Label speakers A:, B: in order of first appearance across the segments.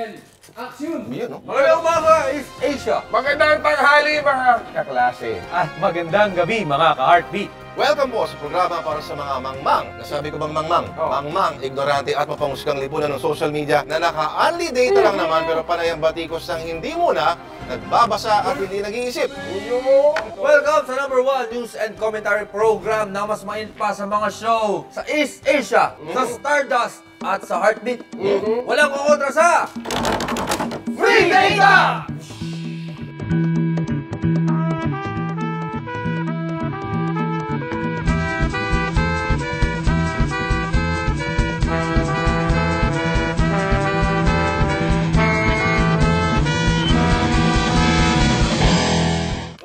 A: and action!
B: Yun, no?
C: Magandang umaga, East Asia!
D: Magandang tanghali mga kaklase.
E: At magandang gabi mga ka-heartbeat.
B: Welcome po sa programa para sa mga mangmang. Nasabi ko bang mangmang?
D: Oh.
B: Mangmang, ignorante at mapangusgang lipunan ng social media na naka-only data lang naman pero panay ang batikos ng hindi muna nagbabasa at hindi nag-iisip.
C: Welcome sa #1 news and commentary program na mas mainit pa sa mga show sa East Asia, sa Stardust at sa Heartbeat. Walang kukontra sa Free Data!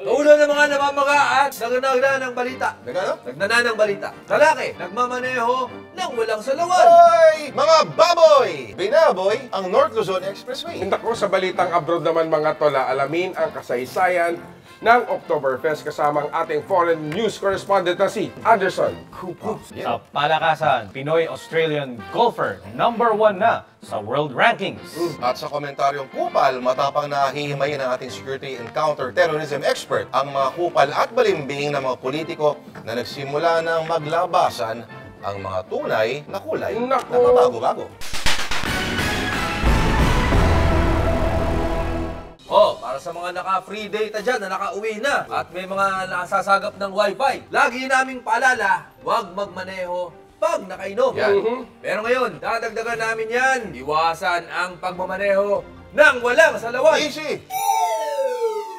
C: Naulo ng mga namamaga at nagnanagda ng balita.
B: Nagano?
C: Nagnana ng balita. Lalaki, nagmamaneho ng walang salawan.
B: Hoy! Mga baboy! Binaboy ang North Luzon Expressway.
D: Nako, sa balitang abroad naman mga tola, alamin ang kasaysayan ng Oktoberfest kasama ang ating foreign news correspondent na si Anderson Cooper.
E: Sa palakasan, Pinoy-Australian golfer #1 na sa world rankings.
B: At sa komentaryong kupal, matapang na hihimayin ng ating security and counter-terrorism expert ang mga kupal at balimbing ng mga politiko na nagsimula ng maglabasan ang mga tunay na kulay na
D: Naku!
B: mabago-bago.
C: Oh, para sa mga naka-free data dyan na nakauwi na at may mga nasasagap ng wifi, lagi naming paalala, huwag magmaneho pag nakainom.
B: Yan.
C: Pero ngayon, dadagdagan namin yan. Iwasan ang pagmamaneho ng walang salawan.
B: Easy!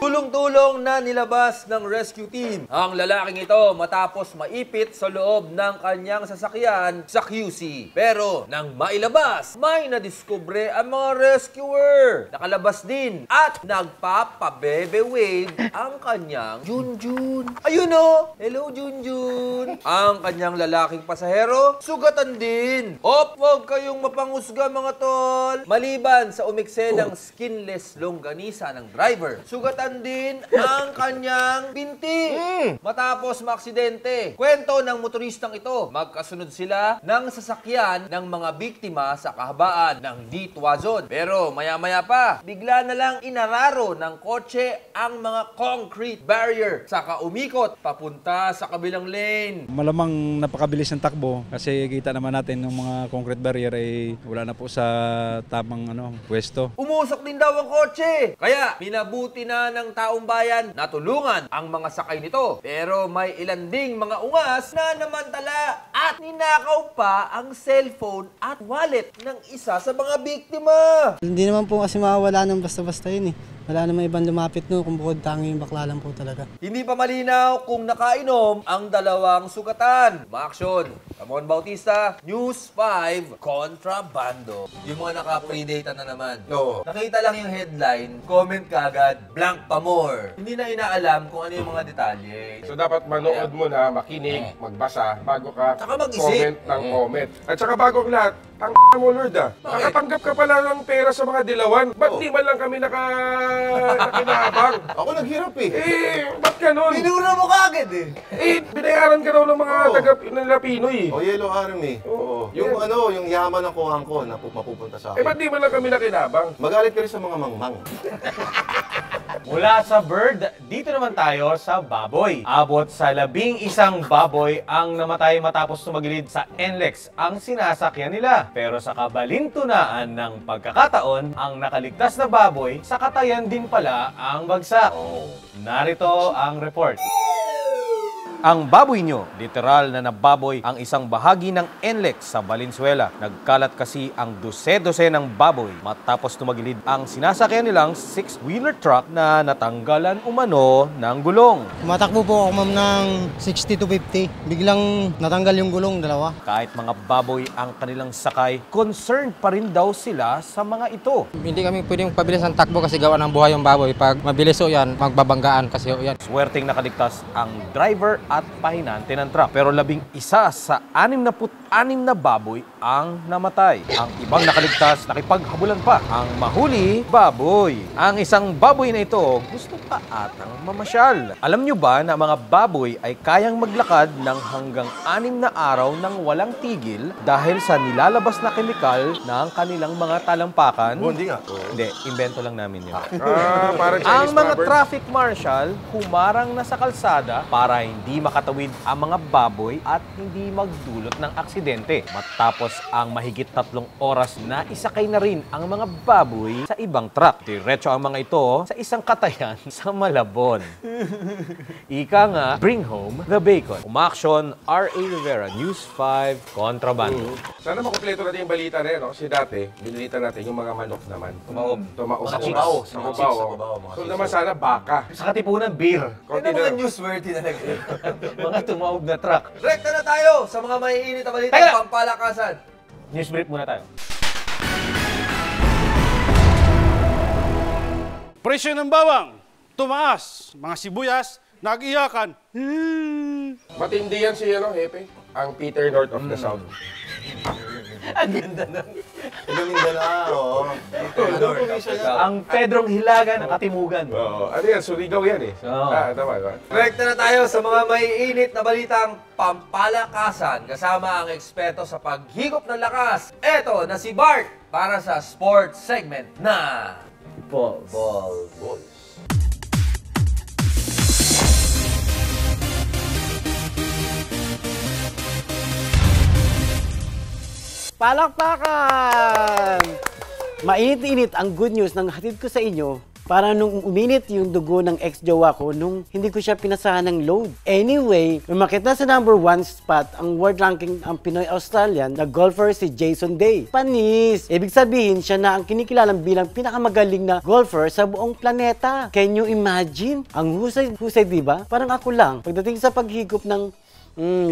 C: Tulong-tulong na nilabas ng rescue team ang lalaking ito matapos maipit sa loob ng kanyang sasakyan sa QC. Pero nang mailabas, may nadiskubre ang mga rescuer. Nakalabas din at nagpapabebe wave ang kanyang Junjun. Ayun o! Hello Junjun! Ang kanyang lalaking pasahero, sugatan din. Op, wag kayong mapangusga mga tol. Maliban sa umikse ng skinless longganisa ng driver, sugatan din ang kanyang binti. Matapos maaksidente. Kwento ng motoristang ito, magkasunod sila ng sasakyan ng mga biktima sa kahabaan ng D. Tuazon. Pero maya-maya pa, bigla na lang inararo ng kotse ang mga concrete barrier. Saka umikot papunta sa kabilang lane.
F: Malamang napakabilis ng takbo kasi kita naman natin ng mga concrete barrier ay wala na po sa tamang pwesto.
C: Umusok din daw ang kotse. Kaya minabuti na ng taong bayan na tulungan ang mga sakay nito. Pero may ilan ding mga ungas na namantala at ninakaw pa ang cellphone at wallet ng isa sa mga biktima.
G: Hindi naman po kasi mawawala ng basta-basta yun eh. Wala namang ibang lumapit no, kung bukod tanging bakla lang po talaga.
C: Hindi pa malinaw kung nakainom ang dalawang sugatan. Maaksyon, Ramon Bautista, News 5, Kontrabando. Yung mga naka-predata na naman.
B: Oo.
C: Nakita lang yung headline, comment kagad, blank pa more. Hindi na inaalam kung ano yung mga detalye.
D: So dapat manood mo na, makinig, magbasa bago ka
C: Saka mag-isip.
D: comment ng comment. At saka bago ang lahat, mo Lord nakatanggap ka pala ng pera sa mga dilawan. Ba't di man lang kami nakinabang?
B: Ako naghirap eh.
D: Ba't ganun?
C: Pinura mo kagad eh.
D: Binayaran ka raw ng mga
B: Oo.
D: taga nila Pinoy.
B: O Yellow Army.
D: Oo.
B: Yung
D: Yan.
B: yung yaman ng kuhang ko na mapupunta sa
D: Ba't
B: akin.
D: di man lang kami nakinabang?
B: Magalit ka rin sa mga mangmang.
E: Mula sa bird, dito naman tayo sa baboy. Abot sa 11 baboy ang namatay matapos tumagilid sa NLEX ang sinasakyan nila. Pero sa kabalintunaan ng pagkakataon, ang nakaligtas na baboy, sa katayan din pala ang bagsak. Narito ang report. Ang baboy nyo, literal na nababoy ang isang bahagi ng NLEX sa Valenzuela. Nagkalat kasi ang dose-dose ng baboy matapos tumagilid ang sinasakyan nilang 6-wheeler truck na natanggalan umano ng gulong.
G: Tumatakbo po ako ma'am ng 60 to 50. Biglang natanggal yung gulong, dalawa.
E: Kahit mga baboy ang kanilang sakay, concerned pa rin daw sila sa mga ito.
H: Hindi kami pwedeng pabilis ang takbo kasi gawa ng buhay yung baboy. Pag mabilis o yan, magbabanggaan kasi o yan.
E: Swerteng nakaligtas ang driver at pahinante ng truck. Pero 11 sa 66 na baboy ang namatay. Ang ibang nakaligtas, nakipaghabulan pa. Ang mahuli, baboy. Ang isang baboy na ito, gusto pa atang mamasyal. Alam nyo ba na mga baboy ay kayang maglakad ng hanggang 6 na araw nang walang tigil dahil sa nilalabas na kemikal ng kanilang mga talampakan?
B: Hindi nga.
E: Hindi, invento lang namin yun.
D: Parang
E: Ang
D: Chinese
E: mga
D: proverb.
E: traffic marshal humarang na sa kalsada para hindi makatawid ang mga baboy at hindi magdulot ng aksidente. Matapos ang mahigit 3 oras na isakay na rin ang mga baboy sa ibang truck. Diretso ang mga ito sa isang katayan sa Malabon. Ika nga, bring home the bacon. Umaksyon, R.A. Rivera, News 5, Kontrabando.
D: Sana makumpleto natin yung balita na yun. Kasi dati, binilita natin yung mga manok naman.
E: Tumaob.
D: Tumaob.
B: Mga
D: Chicks.
B: kubaw.
D: Mga
B: Mga
D: kubaw.
B: chicks, mga kubaw, mga
D: So
B: chicks.
D: naman sana baka.
E: Sa katipunan, beer.
D: Konti
C: Ano mga
D: na.
C: newsworthy na
E: Mga tumaob na truck.
C: Rekta na tayo sa mga maiinit na balita
E: Teka
C: ng
E: lang.
C: pampalakasan.
E: News brief muna tayo.
A: Presyo ng bawang, tumaas. Mga sibuyas, nag-iyakan.
D: Matindi yan si Hepe. Ang Peter North of the South.
B: Mindanao.
E: Ang Pedrong Hilaga ng Katimugan.
D: Oo. Ano yan? Surigao yan eh.
E: Oo.
D: Tama.
C: Rekta na tayo sa mga maiinit na balitang pampalakasan kasama ang eksperto sa paghigop ng lakas. Eto na si Bart para sa sports segment na Balls.
I: Palakpakan! Mainit-init ang good news ng hatid ko sa inyo para nung uminit yung dugo ng ex-jowa ko nung hindi ko siya pinasahan ng load. Anyway, umakit na sa #1 spot ang world ranking ang Pinoy-Australian na golfer si Jason Day. Panis! Ibig sabihin siya na ang kinikilalang bilang pinakamagaling na golfer sa buong planeta. Can you imagine? Ang husay-husay, diba? Parang ako lang, pagdating sa paghigop ng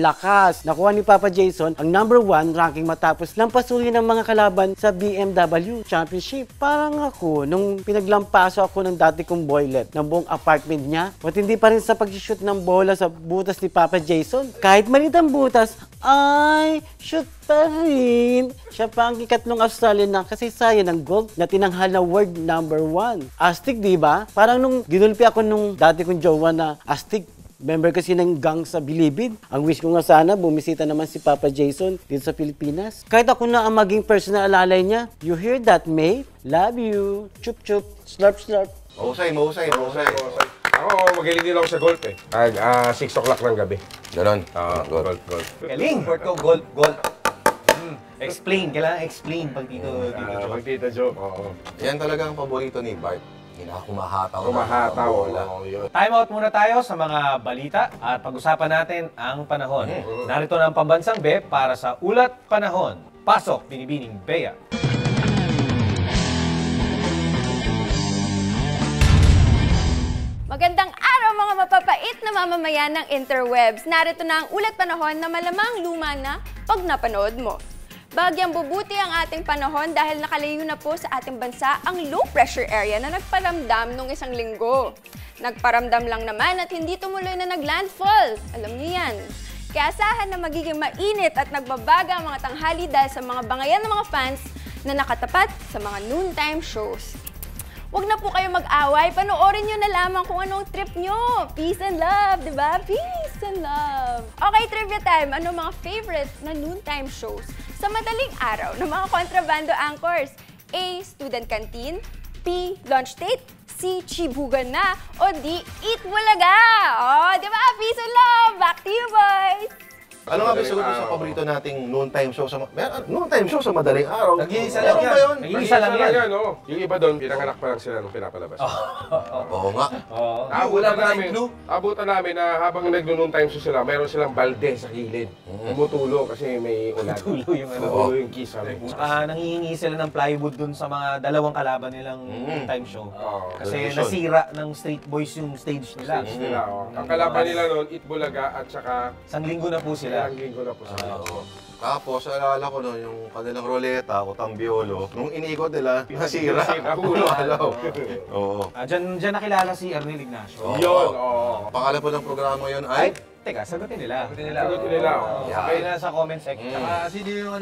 I: lakas. Nakuha ni Papa Jason ang #1 ranking matapos lampasuhin ng mga kalaban sa BMW Championship. Parang ako, nung pinaglampaso ako ng dati kong boylet ng buong apartment niya, at hindi pa rin sa pag-shoot ng bola sa butas ni Papa Jason. Kahit maliit ang butas, ay, shoot pa rin. Siya pa ang ikatlong Australian na kasaysayan ng gold na tinanghal na world #1. Astig, di ba? Parang nung ginulpi ako nung dati kong jowa na astig. Member kasi ng gang sa Bilibid. Ang wish ko nga sana, bumisita naman si Papa Jason dito sa Pilipinas. Kahit ako na ang maging personal alalay niya. You hear that, mate? Love you. Chup chup. Slurp slurp.
B: Mahusay.
D: Ako, magaling din ako sa golf eh. 6 o'clock ng gabi.
B: Ganon.
D: Golf.
E: Galing!
C: Sport ko, gold.
E: Explain, kailangan explain pag dito.
D: Pag Tita Jo. Oo.
B: Yan talaga ang paborito ni Bart. Kumahataw.
D: Kumahataw.
B: Bola.
D: Oo, yun.
E: Time out muna tayo sa mga balita at pag-usapan natin ang panahon. Narito na ang pambansang be para sa Ulat Panahon. Pasok, Binibining Bea.
J: Magandang araw mga mapapait na mamamayan ng interwebs. Narito na ang ulat panahon na malamang luma na pag napanood mo. Bagyang bubuti ang ating panahon dahil nakalayo na po sa ating bansa ang low pressure area na nagparamdam nung isang linggo. Nagparamdam lang naman at hindi tumuloy na naglandfall. Alam niyo yan. Kaya asahan na magiging mainit at nagbabaga ang mga tanghali dahil sa mga bangayan ng mga fans na nakatapat sa mga noontime shows. Huwag na po kayo mag-away. Panoorin nyo na lamang kung anong trip nyo. Peace and love, di ba? Peace and love. Okay, trivia time. Ano mga favorite na noontime shows sa madaling araw ng mga kontrabando anchors? A. Student Canteen. B. Lunch Date. C. Chibugan na. O D. Eat Bulaga. Oh, di ba? Peace and love. Back to you, boys.
B: Ano nga ba siguro sa paborito nating noontime show sa noontime show sa madaling araw?
C: Nag-iisa lang
B: Meron
C: yan.
B: ba yun?
E: Nag-iisa lang yan.
D: Oo. Yung iba doon, pinanganak pa lang sila nung pinapalabas.
B: Oo nga.
C: Wala pa tayong clue.
D: Abutan namin na habang nag-noon time show sila, mayroon silang balde sa kilid. Tumutulo kasi may ulan.
E: Tulo yung ano.
D: Oo, yung kisa.
E: Saka nangihingi sila ng plywood dun sa mga dalawang kalaban nilang time show. Kasi
B: Television.
E: nasira ng Street Boys yung stage nila.
D: Nila, oh. Ang kalaban nila noon, Itbulaga at saka
E: Isang linggo na po sila.
D: ilang linggo na po sila.
B: Oo. Tapos, alala ko noon, yung kanilang roleta, utang biolo, nung inikot nila, nasira.
D: Ulo.
B: Oo.
E: Diyan nakilala si Ernel Ignacio.
D: Yun, oo.
B: Pangalan po ng programa yun ay
E: Teka, sagutin nila.
D: Sagutin nila.
E: Okay na sa comment section.
C: Sino yung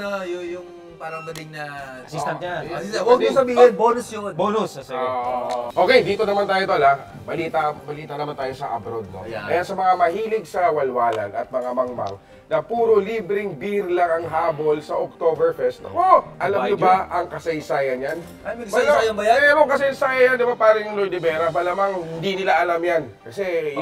C: yung parang dating na
E: Assistant niya.
C: Assistant. Huwag yung sabihin, bonus yun.
E: Bonus. Sige.
D: Okay, dito naman tayo tol ha. Balita naman tayo sa abroad, no? Ayan, sa mga mahilig sa walwalan at mga mangmang na puro libreng beer lang ang habol sa Oktoberfest. Oh, alam niyo ba ang kasaysayan yan?
C: Ay, may kasaysayan ba yan?
D: Meron kasaysayan, di ba parang yung Lord de Vera, malamang hindi nila alam yan. Kasi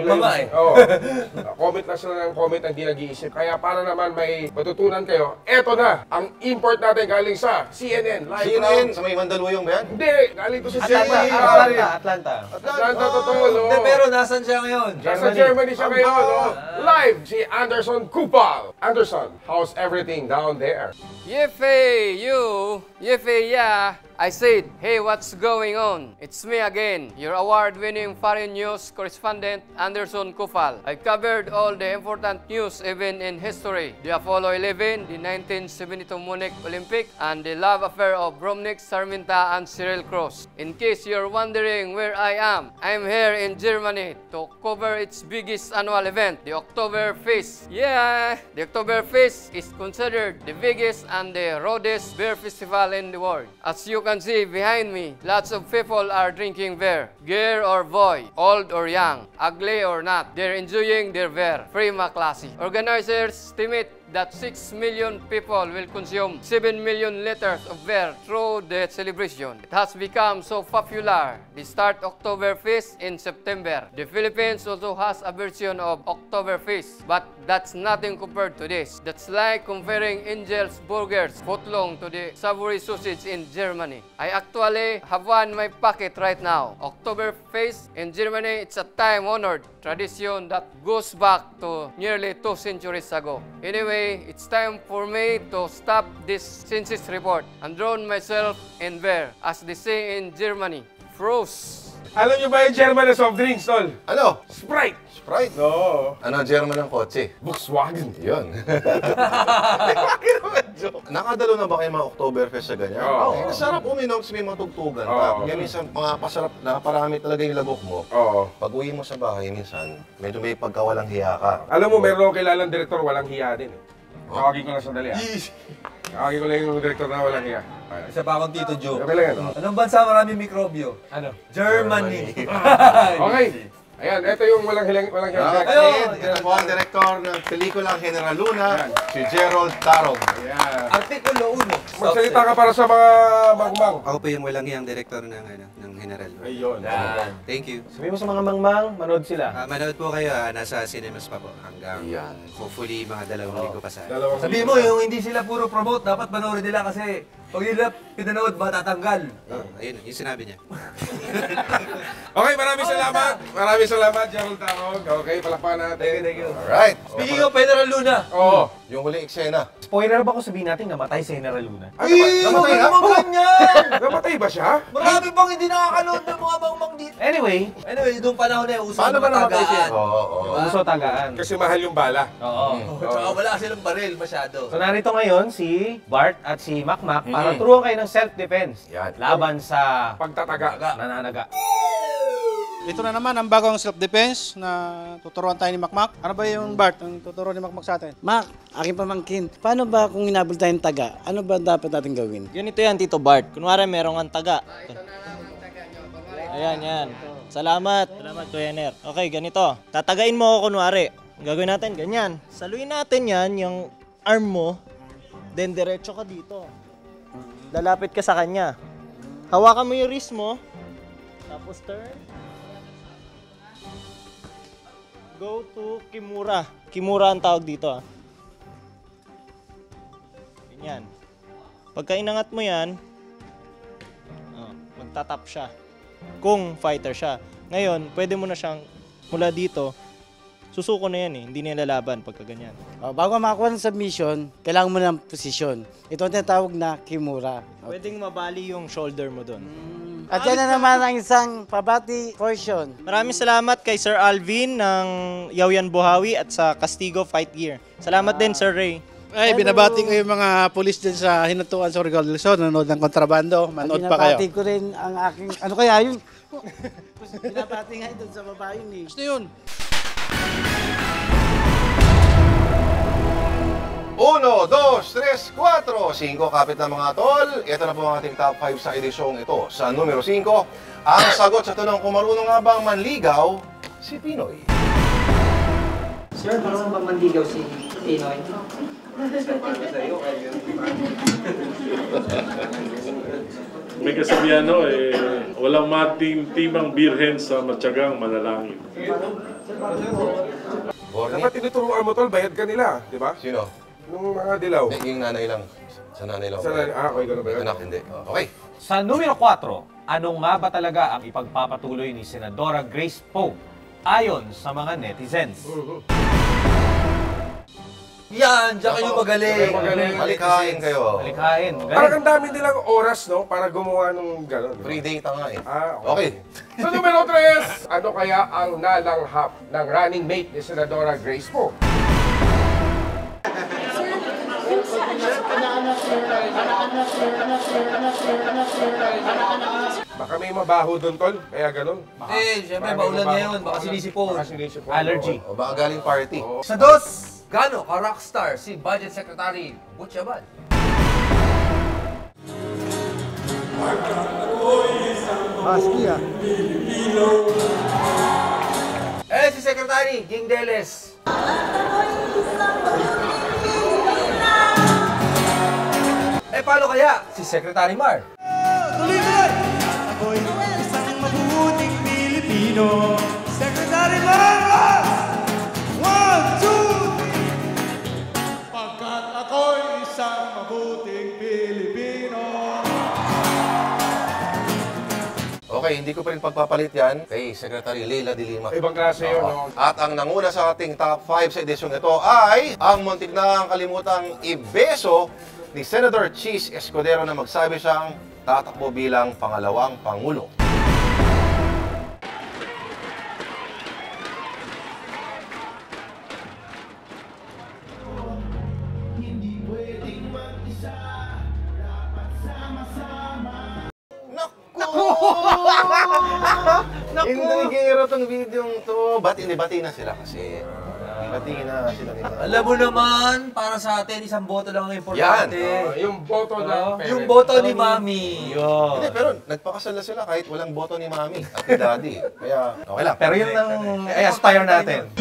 D: comment lang sila ng comment ang di nag-iisip. Kaya para naman may matutunan kayo, eto na, ang import natin galing sa CNN.
B: CNN, sa may Mandaluyong ba yan?
D: Hindi, galing to sa Germany.
E: Atlanta.
D: Atlanta, totoo, no?
C: Hindi, pero nasan siya ngayon?
D: Nasa Germany siya ngayon, no? Live, si Anderson Kupal. Anderson, how's everything down there?
K: Yefe, you. Yefe, yeah. I said, hey, what's going on? It's me again, your award-winning foreign news correspondent, Anderson Kupal. I covered all the important news even in history. The Apollo 11, the 1972 Munich Olympic, and the love affair of Bromnik, Sarminta, and Cyril Cross. In case you're wondering where I am, I'm here in Germany to cover its biggest annual event, the Oktoberfest. Yeah, the Oktoberfest is considered the biggest and the roadest beer festival in the world. As you can see behind me, lots of people are drinking beer. Girl or boy, old or young, ugly or not, they're enjoying their beer. Prima classe. Organizers estimate that 6 million people will consume 7 million liters of beer through the celebration. It has become so popular. They start Oktoberfest in September. The Philippines also has a version of Oktoberfest, but that's nothing compared to this. That's like comparing Angel's Burgers footlong to the savory sausage in Germany. I actually have one in my pocket right now. Oktoberfest in Germany, it's a time-honored tradition that goes back to nearly 2 centuries ago. Anyway, it's time for me to stop this census report and drown myself in beer, as they say in Germany. Frost.
D: Alam niyo ba yung German na soft drinks, tol?
B: Ano?
D: Sprite!
B: Sprite?
D: Oo.
B: Ano ang German ng kotse?
D: Volkswagen.
B: Yun. Nakadalo na ba kayo mga Oktoberfest sa ganyan?
D: Oo.
B: Masarap uminom kasi may mga tugtugan
D: Oo.
B: pa. Kaya minsan, mga pasarap na parami talaga yung lagok mo.
D: Oo.
B: Pag uwi mo sa bahay, minsan, medyo may pagkawalang hiya ka.
D: Alam mo, meron akong kilalang direktor, walang hiya din. Tawagin ko na sandali. Tawagin ko lang yung direktor na walang hiya.
C: Isa pa akong Tito Joe.
D: Okay lang yan.
C: Anong bansa maraming mikrobyo?
E: Ano?
C: Germany.
D: Okay. Ayan, ito yung walang hiya.
B: Ito po ang direktor ng pelikulang General Luna, si Gerald Tarog.
D: Ayan.
C: Artikulo 1.
D: Magsalita ka para sa mga mangmang.
L: Ako po yung walang hiyang direktor ng General.
D: Ayun.
L: Thank you.
E: Sabi mo sa mga mangmang, manood sila.
L: Manood po kayo, nasa cinemas pa po hanggang hopefully mga 2 linggo pa sa
C: Sabi mo, yung hindi sila puro promote, dapat panoorin nila kasi pag nila pinanood, matatanggal.
L: Ayun, yung sinabi niya.
D: Okay, maraming salamat. Maraming salamat, Gerald Tarog. Okay, palakpakan natin.
C: Thank you.
B: Alright.
C: Speaking of General Luna.
D: Oo.
B: Yung huling eksena.
E: Spoiler ba kung sabihin natin namatay si General Luna?
C: Namatay naman ganyan!
D: Namatay ba siya?
C: Marami pang hindi nakakalood ng mga mangmang dito.
E: Anyway,
C: Doon panahon na yung uso
B: Paano
C: ng
B: ba namatay siya?
C: tagaan.
B: Oo.
E: uso tagaan.
D: Kasi mahal yung bala.
E: Oo.
C: Tsaka wala silang baril masyado.
E: So narito ngayon si Bart at si Makmak para turuan kayo ng self-defense.
B: Yan.
E: Laban sa
D: Pagtataga.
E: nananaga.
A: Ito na naman ang bagong self-defense na tuturuan tayo ni Makmak. Ano ba yung Bart ang tuturuan ni Makmak sa atin?
I: Mac, aking pamangkin, paano ba kung inabol tayong taga? Ano ba dapat natin gawin?
M: Ganito yan, Tito Bart. Kunwari, merong ang taga. Ayan, yan. Salamat. Salamat, Kuya Ner. Okay, ganito. Tatagain mo ako, kunwari. Ang gagawin natin, ganyan. Saluin natin yan, yung arm mo. Then, diretso ka dito. Lalapit ka sa kanya. Hawakan mo yung wrist mo. Tapos, turn. Go to Kimura. Kimura ang tawag dito. Ganyan. Pagka inangat mo yan, magtatap siya. Kung fighter siya. Ngayon, pwede mo na siyang mula dito, susuko na yan hindi na lalaban pagka ganyan.
I: Bago makakuha ng submission, kailangan mo ng posisyon. Ito ang tinatawag na Kimura.
M: Pwedeng mabali yung shoulder mo doon.
I: At yan na naman ang isang pabati portion.
M: Maraming salamat kay Sir Alvin ng Yaoyan Buhawi at sa Castigo Fight Gear. Salamat din, Sir Ray.
A: Ay, binabati ko yung mga pulis dyan sa Hinatuan sa Origal del Sur, nanonood ng kontrabando. Manood pa kayo.
I: Binabati ko rin ang aking, ano kaya yun? Binabati nga doon sa baba yun eh.
A: Gusto yun.
B: 1, 2, 3, 4. 5 kapit na mga tol. Ito na po ang ating top 5 sa edisyong ito. Sa numero 5, ang sagot sa tanong kung marunong nga bang manligaw si Pinoy.
N: Sir, marunong bang manligaw si Pinoy?
O: May kasabihan walang matimtimang birhen sa matyagang manalangin.
D: Dapat tinuturuan mo tol, bayad ka nila, di ba?
B: Sino?
D: Nung mga dilaw.
B: Yung nanay lang. Sa nanay lang.
D: Okay, gano'n ba yun?
B: Anak, hindi. Okay.
E: Sa numero 4, ano nga ba talaga ang ipagpapatuloy ni Senadora Grace Poe ayon sa mga netizens?
C: Yan, diyan kayo magaling.
B: Malikhain kayo.
E: Malikhain.
D: Parang ang dami nilang oras, no? Para gumawa ng gano'n.
B: Free data nga eh.
D: Okay. Sa numero 3, ano kaya ang nalanghap ng running mate ni Senadora Grace Poe? Baka may mabaho doon, tol. Kaya ganun.
C: Siyempre, maulan ngayon. Baka sinisipon.
E: Allergy.
B: O baka galing party.
C: Sa dos, gano ka-rockstar si Budget Secretary Butch Abad? Si Secretary Ging Deles. Paano kaya si Secretary Mar?
P: Ako'y isang mabuting Pilipino. Secretary Marcos! 1, 2, 3. Pagkat ako'y isang mabuting Pilipino.
B: Okay, hindi ko pa rin pagpapalit yan kay Secretary Leila de Lima.
D: Ibang klase yun, no?
B: At ang nanguna sa ating top 5 sa edisyong ito ay ang muntik na kalimutang ibeso ni Senator Cheese Escudero na magsabi siyang tatakbo bilang pangalawang Pangulo. Hindi gero tong video to. Bati na sila kasi. Bati na sila nila.
C: Alam mo naman, para sa atin, isang boto lang ang importante.
D: Yung boto lang.
C: Yung boto ni Mami.
B: Hindi, pero nagpakasal na sila kahit walang boto ni Mami at ni Daddy. Kaya, okay lang.
E: Pero yun ang i-aspire natin.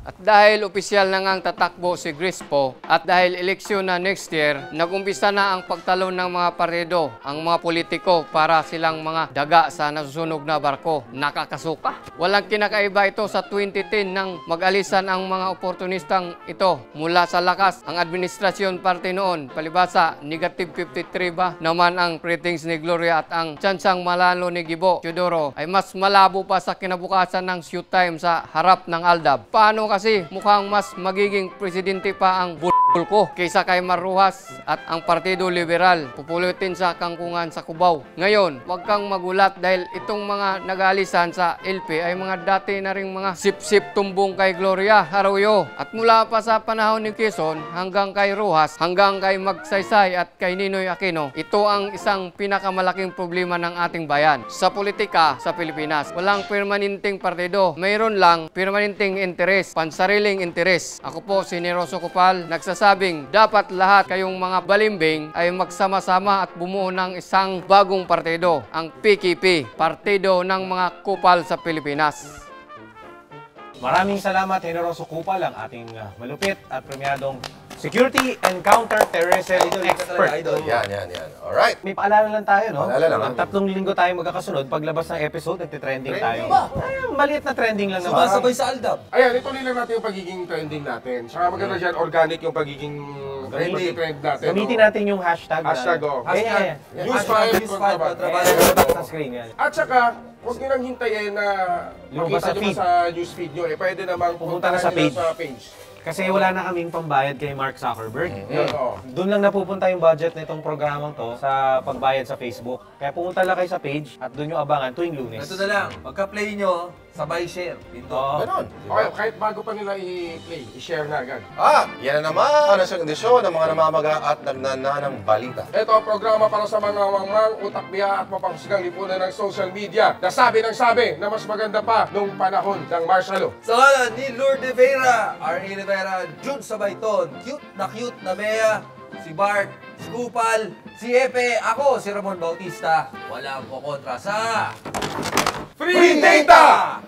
K: At dahil opisyal na ngang tatakbo si Grace Poe at dahil eleksyon na next year, nag-umpisa na ang pagtalon ng mga partido, ang mga politiko para silang mga daga sa nasusunog na barko. Nakakasuka. Walang kinakaiba ito sa 2010 nang mag-alisan ang mga oportunistang ito mula sa lakas ang administrasyon parte noon. Palibasa, negative 53 ba naman ang ratings ni Gloria at ang tsansang malalo ni Gibo Teodoro ay mas malabo pa sa kinabukasan ng shoot time sa harap ng Aldab. Paano kasi mukhang mas magiging presidente pa ang bulbul ko kaysa kay Marrojas at ang Partido Liberal pupulutin sa kangkungan sa Cubao. Ngayon, huwag kang magulat dahil itong mga nagalisan sa LP ay mga dati na ring mga sip-sip tumbong kay Gloria Arroyo. At mula pa sa panahon ni Quezon hanggang kay Rojas, hanggang kay Magsaysay at kay Ninoy Aquino, ito ang isang pinakamalaking problema ng ating bayan. Sa politika sa Pilipinas, walang permanenteng partido. Mayroon lang permanenteng interes, pansariling interes. Ako po si Neroso Copal, nagsasabing dapat lahat kayong mga balimbing ay magsama-sama at bumuo ng isang bagong partido, ang PKP, Partido ng mga Kupal sa Pilipinas.
E: Maraming salamat, Generoso Kupal, ang ating malupit at premiadong Security and Counter-Terrorism Expert.
B: Yan. Alright.
E: May paalala lang tayo, no?
B: Paalala lang.
E: 3 linggo tayo magkakasunod. Paglabas ng episode, nagtitrending tayo. Maliit na trending lang naman.
C: Sabay sa Aldab.
D: Ayan, ituloy lang natin yung pagiging trending natin. Saka maganda dyan, organic yung pagiging trend natin.
E: Gamitin natin yung hashtag.
D: Hashtag,
E: Hashtag
D: News 5 kontrabato.
E: Sa screen yan.
D: At saka, huwag nyo lang hintayin na
E: Lumabas
D: makita
E: sa
D: nyo
E: feed.
D: sa newsfeed nyo. Pwede namang
E: Pumunta na sa page. Kasi wala na kaming pambayad kay Mark Zuckerberg. Doon lang napupunta yung budget nitong programang to sa pagbayad sa Facebook. Kaya pumunta lang kayo sa page at doon yung abangan tuwing Lunes.
C: Ito na lang, pagka-play nyo, sabay share. Dito.
B: Ganon.
D: Okay, kahit bago pa nila i-play, i-share na agad.
B: Yan na naman ang isang edisyon ng mga namamaga at nagnananang balita.
D: Ito ang programa para sa mga mangmang, utak-biya at mapangsigang lipunan ng social media. Nasabi ng sabi na mas maganda pa nung panahon ng martial law.
C: Sa ngalan ni Lourdes Vera, R.A. Rivera, Jude Sabayton, cute na Bea, si Bart, si Kupal, si Epe, ako si Ramon Bautista. Walang kukontra sa
D: Free Data!